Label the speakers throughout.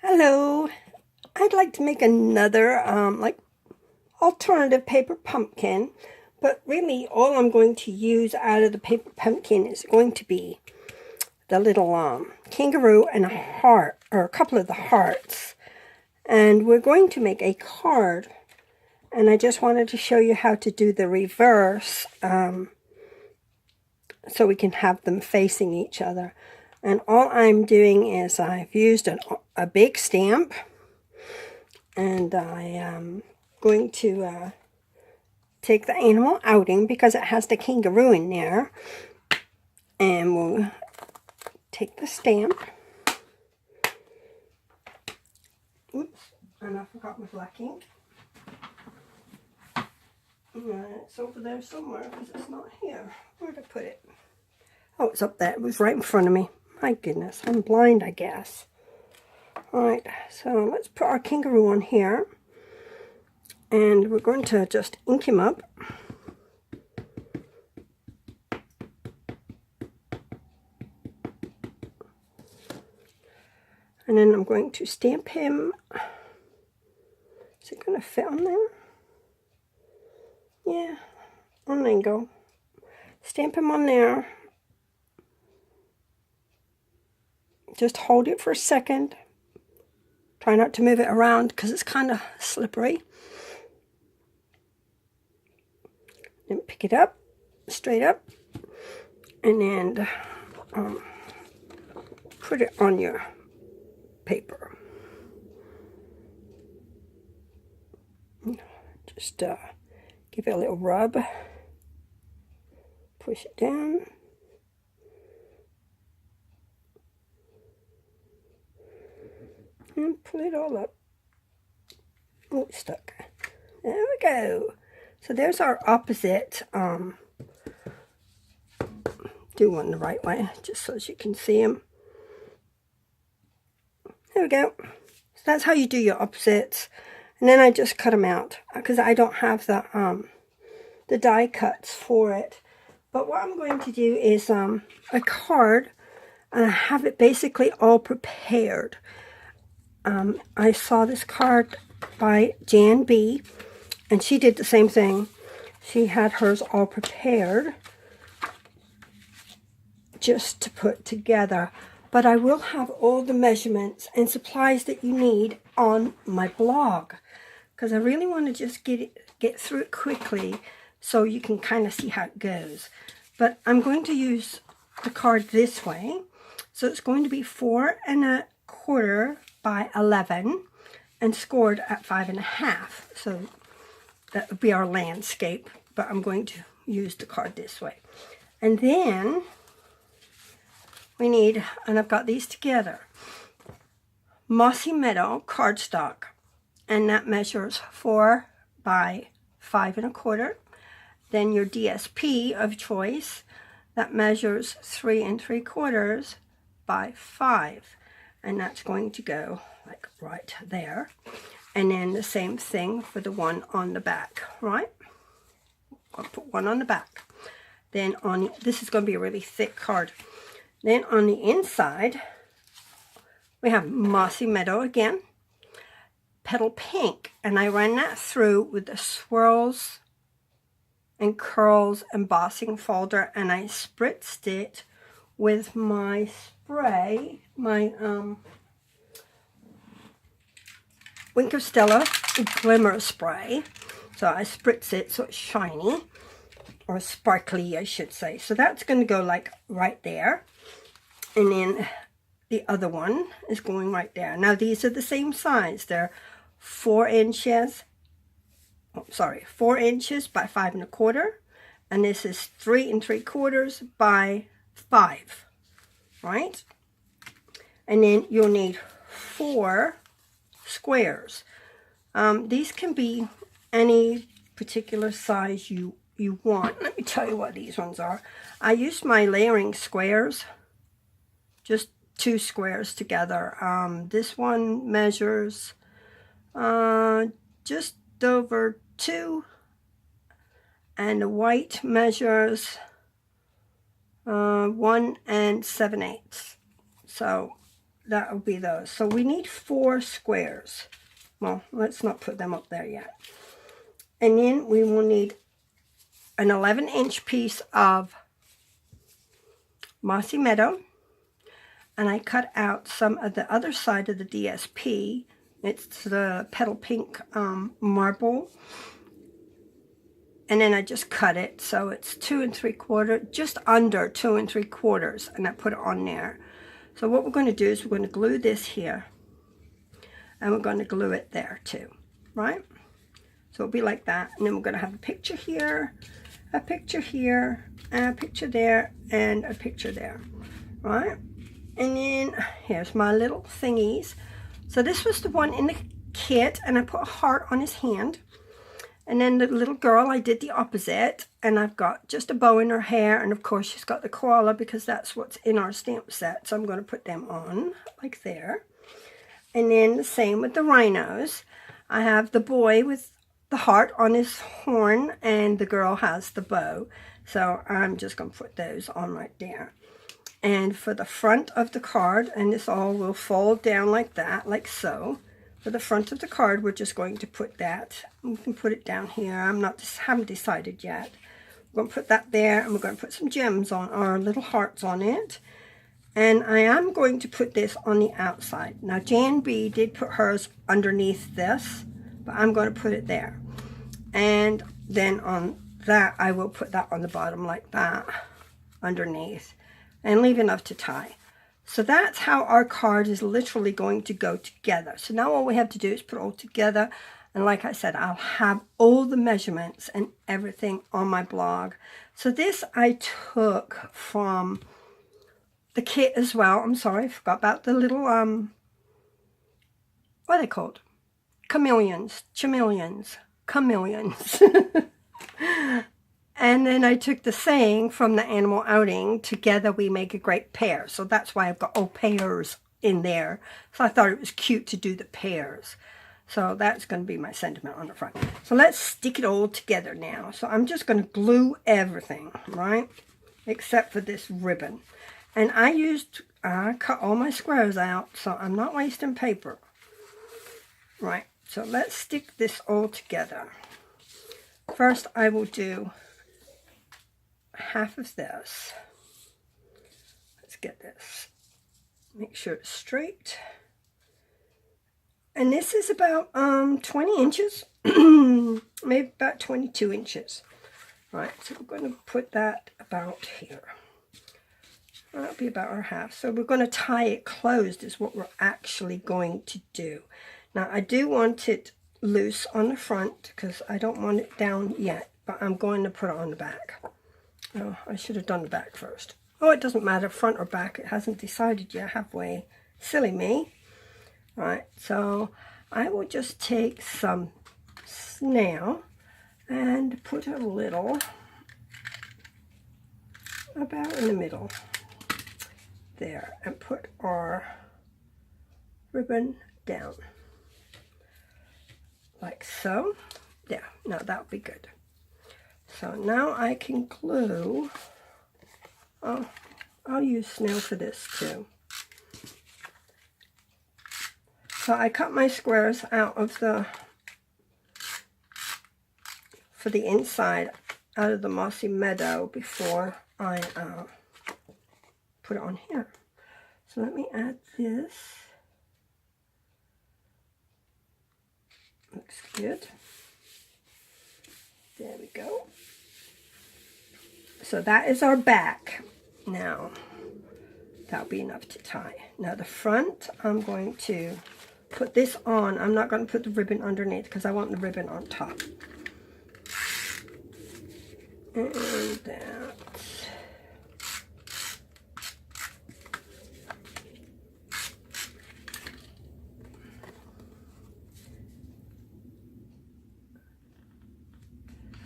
Speaker 1: Hello, I'd like to make another like alternative paper pumpkin, but really all I'm going to use out of the paper pumpkin is going to be the little kangaroo and a heart, or a couple of the hearts. And we're going to make a card, and I just wanted to show you how to do the reverse so we can have them facing each other. And all I'm doing is I've used a big stamp, and I am going to take the animal outing because it has the kangaroo in there, and we'll take the stamp. Oops, and I forgot my black ink. It's over there somewhere because it's not here. Where'd I put it? Oh, it's up there. It was right in front of me. My goodness, I'm blind, I guess. Alright, so let's put our kangaroo on here. And we're going to just ink him up. And then I'm going to stamp him. Is it going to fit on there? Yeah, on there you go. Stamp him on there. Just hold it for a second. Try not to move it around because it's kind of slippery. Then pick it up, straight up, and then put it on your paper. Just give it a little rub. Push it down. And pull it all up. Oh, it's stuck. There we go. So there's our opposite. Do one the right way, just so as you can see them. There we go. So that's how you do your opposites. And then I just cut them out because I don't have the die cuts for it. But what I'm going to do is a card, and I have it basically all prepared. I saw this card by Jan B, and she did the same thing. She had hers all prepared just to put together. But I will have all the measurements and supplies that you need on my blog, because I really want to just get through it quickly so you can kind of see how it goes. But I'm going to use the card this way. So it's going to be 4 1/4 by 11 and scored at 5 1/2. So that would be our landscape, but I'm going to use the card this way. And then we need, and I've got these together, Mossy Meadow cardstock, and that measures 4 by 5 1/4. Then your DSP of choice, that measures 3 3/4 by 5. And that's going to go like right there. And then the same thing for the one on the back, right? I'll put one on the back. Then on, this is going to be a really thick card. Then on the inside, we have Mossy Meadow again, Petal Pink. And I ran that through with the Swirls and Curls embossing folder, and I spritzed it with my spray, my Wink of Stella Glimmer Spray. So I spritz it so it's shiny, or sparkly I should say. So that's going to go like right there. And then the other one is going right there. Now these are the same size. They're 4 inches. Oh, sorry, 4 inches by 5 1/4. And this is 3 3/4 by 5. Right? And then you'll need 4 squares. These can be any particular size you want. Let me tell you what these ones are. I used my layering squares, just 2 squares together. This one measures just over 2, and the white measures 1 7/8. So that will be those. So we need 4 squares. Well, let's not put them up there yet. And then we will need an 11-inch piece of Mossy Meadow. And I cut out some of the other side of the DSP. It's the petal pink marble. And then I just cut it so it's 2 3/4, just under 2 3/4, and I put it on there. So what we're going to do is we're going to glue this here, and we're going to glue it there too, right? So it'll be like that, and then we're going to have a picture here, a picture here, and a picture there, and a picture there, right? And then here's my little thingies. So this was the one in the kit, and I put a heart on his hand. And then the little girl, I did the opposite, and I've got just a bow in her hair, and of course she's got the koala because that's what's in our stamp set. So I'm going to put them on like there. And then the same with the rhinos. I have the boy with the heart on his horn, and the girl has the bow. So I'm just going to put those on right there. And for the front of the card, and this all will fold down like that, like so. For the front of the card, we're just going to put that. We can put it down here. Haven't decided yet. We're going to put that there, and we're going to put some gems on, or little hearts on it. And I am going to put this on the outside. Now, Jan B did put hers underneath this, but I'm going to put it there. And then on that, I will put that on the bottom like that, underneath, and leave enough to tie. So that's how our card is literally going to go together. So now all we have to do is put it all together. And like I said, I'll have all the measurements and everything on my blog. So this I took from the kit as well. I'm sorry, I forgot about the little, what are they called? Chameleons. And then I took the saying from the animal outing, together we make a great pair. So that's why I've got all pairs in there. So I thought it was cute to do the pairs. So that's going to be my sentiment on the front. So let's stick it all together now. So I'm just going to glue everything, right? Except for this ribbon. And I cut all my squares out, so I'm not wasting paper. Right, so let's stick this all together. First I will do half of this. Let's get this. Make sure it's straight. And this is about 20 inches, maybe about 22 inches. Right, so we're going to put that about here. That'll be about our half. So we're going to tie it closed is what we're actually going to do. Now I do want it loose on the front because I don't want it down yet, but I'm going to put it on the back. Oh, I should have done the back first. Oh, it doesn't matter, front or back. It hasn't decided yet, halfway. Silly me. Right, so I will just take some snail and put a little about in the middle there, and put our ribbon down like so. Yeah, now that would be good. So now I can glue. Oh, I'll use snail for this too. So I cut my squares out of for the inside out of the Mossy Meadow before I put it on here. So let me add this. Looks good. There we go. So that is our back. Now, that'll be enough to tie. Now the front, I'm going to put this on. I'm not going to put the ribbon underneath because I want the ribbon on top. And that.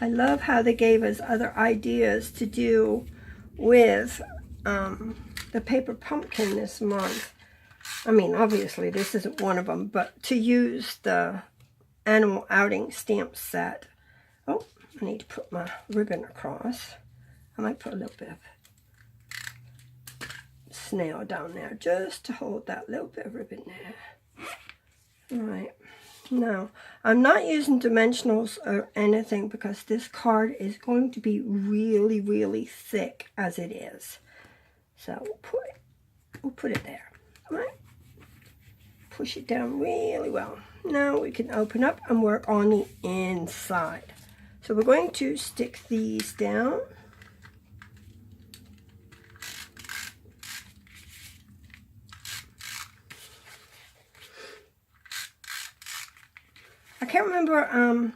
Speaker 1: I love how they gave us other ideas to do with the paper pumpkin this month. I mean, obviously this isn't one of them, but to use the animal outing stamp set. Oh, I need to put my ribbon across. I might put a little bit of nail down there just to hold that little bit of ribbon there. All right. Now, I'm not using dimensionals or anything because this card is going to be really, really thick as it is. So we'll put it there. All right. Push it down really well. Now we can open up and work on the inside. So we're going to stick these down. I can't remember,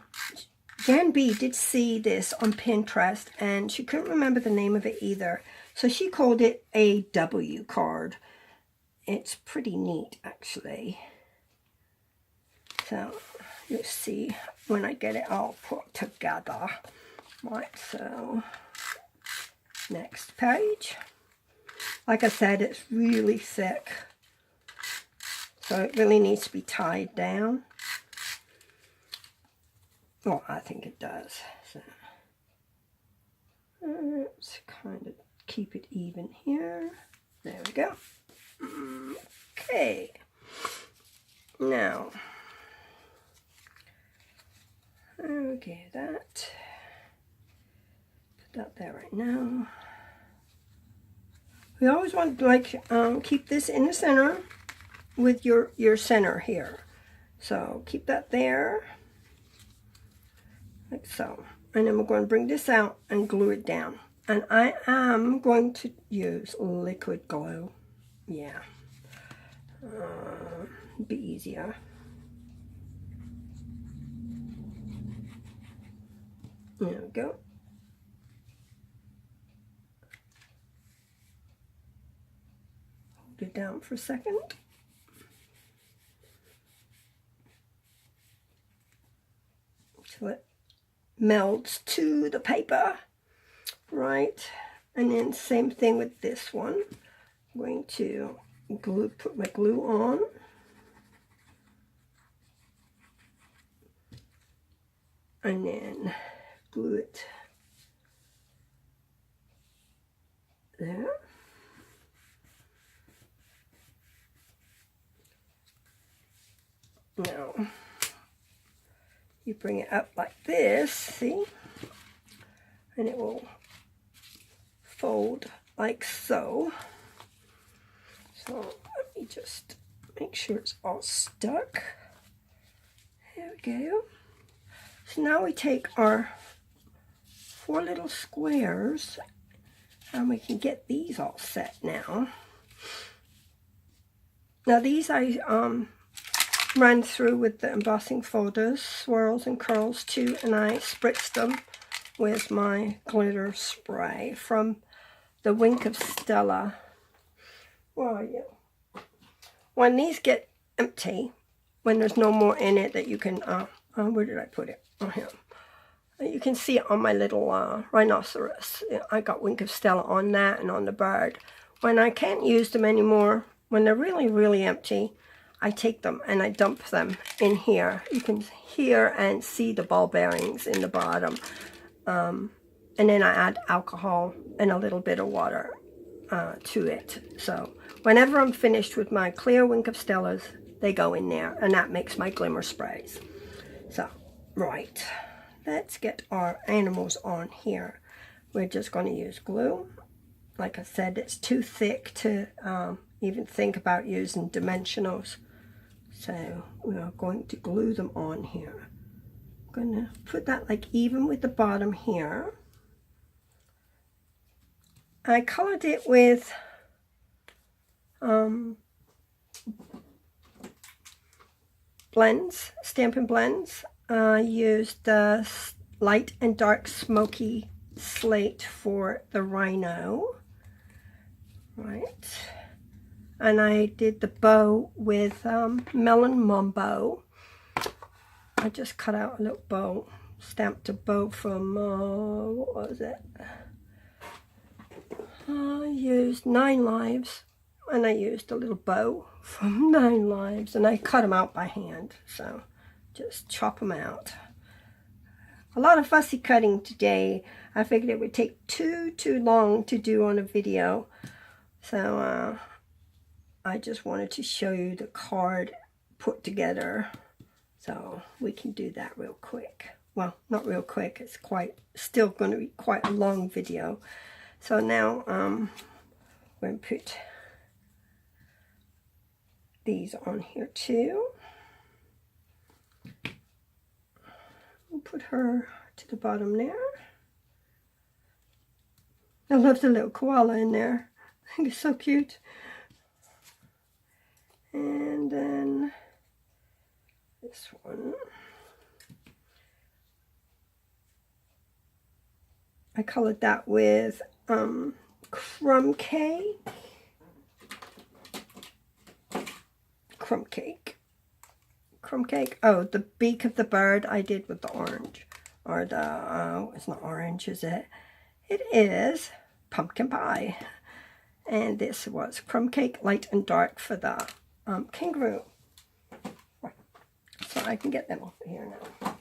Speaker 1: Jan B did see this on Pinterest and she couldn't remember the name of it either. So she called it a W card. It's pretty neat actually. So you'll see when I get it all put together. Right, so next page. Like I said, it's really thick. So it really needs to be tied down. Well, I think it does. So let's kind of keep it even here. There we go. Okay. Now, okay, that. Put that there right now. We always want to like keep this in the center with your center here. So keep that there. Like so. And then we're going to bring this out and glue it down. And I am going to use liquid glue. Yeah. Be easier. There we go. Hold it down for a second. Till it melds to the paper, right? And then same thing with this one. I'm going to put my glue on. And then glue it there. Now, you bring it up like this, see? And it will fold like so. So let me just make sure it's all stuck. There we go. So now we take our 4 little squares and we can get these all set now. Now these I ran through with the embossing folders, swirls and curls too, and I spritzed them with my glitter spray from the Wink of Stella. Where are you? When these get empty, when there's no more in it that you can, where did I put it? Oh, here. You can see it on my little rhinoceros. I got Wink of Stella on that and on the bird. When I can't use them anymore, when they're really, really empty, I take them and I dump them in here. You can hear and see the ball bearings in the bottom. And then I add alcohol and a little bit of water to it. So whenever I'm finished with my clear Wink of Stellas, they go in there, and that makes my glimmer sprays. So, right. Let's get our animals on here. We're just going to use glue. Like I said, it's too thick to even think about using dimensionals. So we are going to glue them on here. I'm going to put that like even with the bottom here. I colored it with blends, Stampin' Blends. I used the light and dark smoky slate for the rhino, right? And I did the bow with Melon Mumbo. I just cut out a little bow, stamped a bow from, what was it? I used 9 Lives, and I used a little bow from 9 Lives, and I cut them out by hand, so just chop them out. A lot of fussy cutting today. I figured it would take too long to do on a video, so I just wanted to show you the card put together. So we can do that real quick. Well, not real quick. It's still going to be quite a long video. So now I'm going to put these on here too. We'll put her to the bottom there. I love the little koala in there. I think it's so cute. And then this one. I colored that with crumb cake. Oh, the beak of the bird I did with the orange. Or the, it's not orange, is it? It is pumpkin pie. And this was crumb cake, light and dark for the kangaroo. Right. So I can get them off of here now.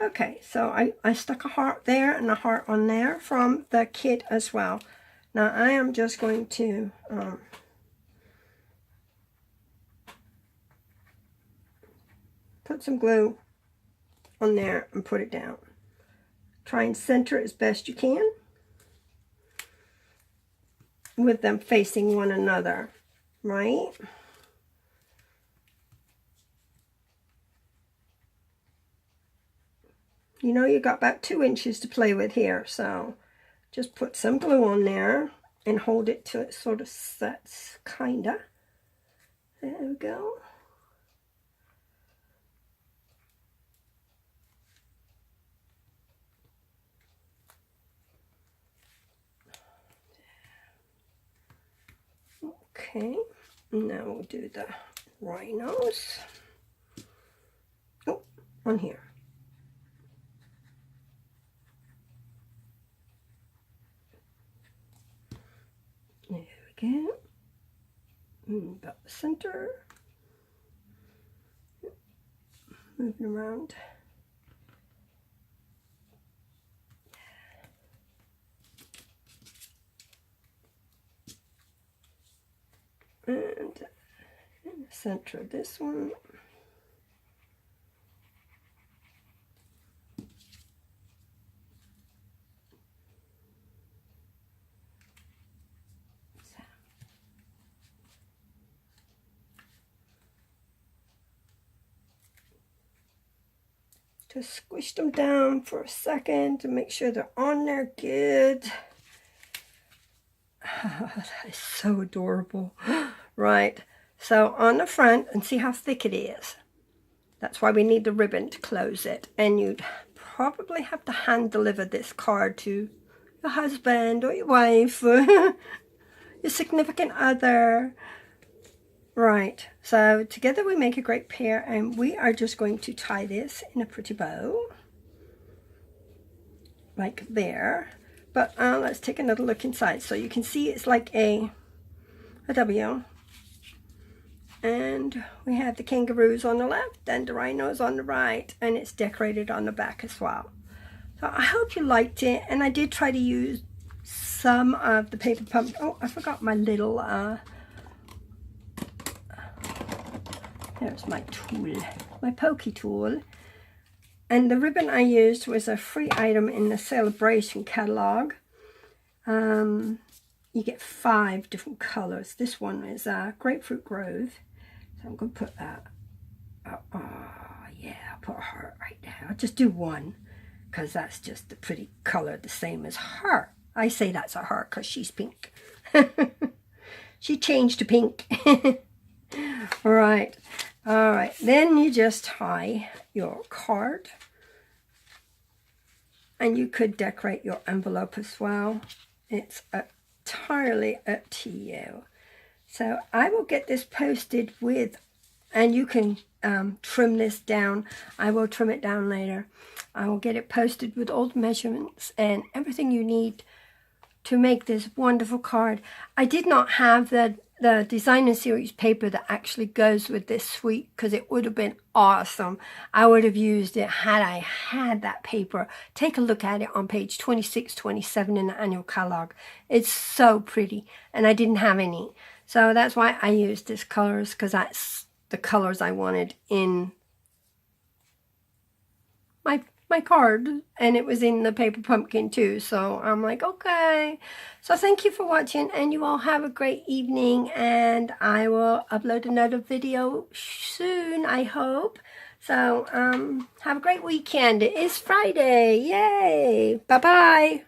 Speaker 1: Okay, so I stuck a heart there and a heart on there from the kit as well. Now I am just going to put some glue on there and put it down. Try and center it as best you can with them facing one another, right? You know you got about 2 inches to play with here, so just put some glue on there and hold it till it sort of sets, kinda. There we go. Okay, now we'll do the rhinos. Oh, on here. There we go. About the center. Moving around. And in the center of this one. Just squish them down for a second to make sure they're on there good. Oh, that is so adorable. Right, so on the front, and see how thick it is. That's why we need the ribbon to close it. And you'd probably have to hand deliver this card to your husband or your wife or your significant other. Right, so together we make a great pair, and we are just going to tie this in a pretty bow. Like there. But let's take another look inside. So you can see it's like a W. And we have the kangaroos on the left and the rhinos on the right. And it's decorated on the back as well. So I hope you liked it. And I did try to use some of the paper pump. Oh, I forgot my little, there's my tool, my pokey tool. And the ribbon I used was a free item in the Sale-A-Brations catalog. You get 5 different colors. This one is Grapefruit Grove. So I'm going to put that. Oh, yeah, I'll put a heart right there. I'll just do one because that's just a pretty color, the same as her. I say that's a heart because she's pink. She changed to pink. All right. All right, then you just tie your card, and you could decorate your envelope as well. It's entirely up to you. So I will get this posted with, and you can trim this down. I will trim it down later. I will get it posted with all the measurements and everything you need to make this wonderful card. I did not have the designer series paper that actually goes with this suite because it would have been awesome. I would have used it had I had that paper. Take a look at it on page 26, 27 in the annual catalog. It's so pretty, and I didn't have any. So that's why I used these colors, because that's the colors I wanted in my card, and it was in the paper pumpkin too. So I'm like, okay. So thank you for watching, and you all have a great evening, and I will upload another video soon, I hope. So have a great weekend. It is Friday. Yay. Bye-bye.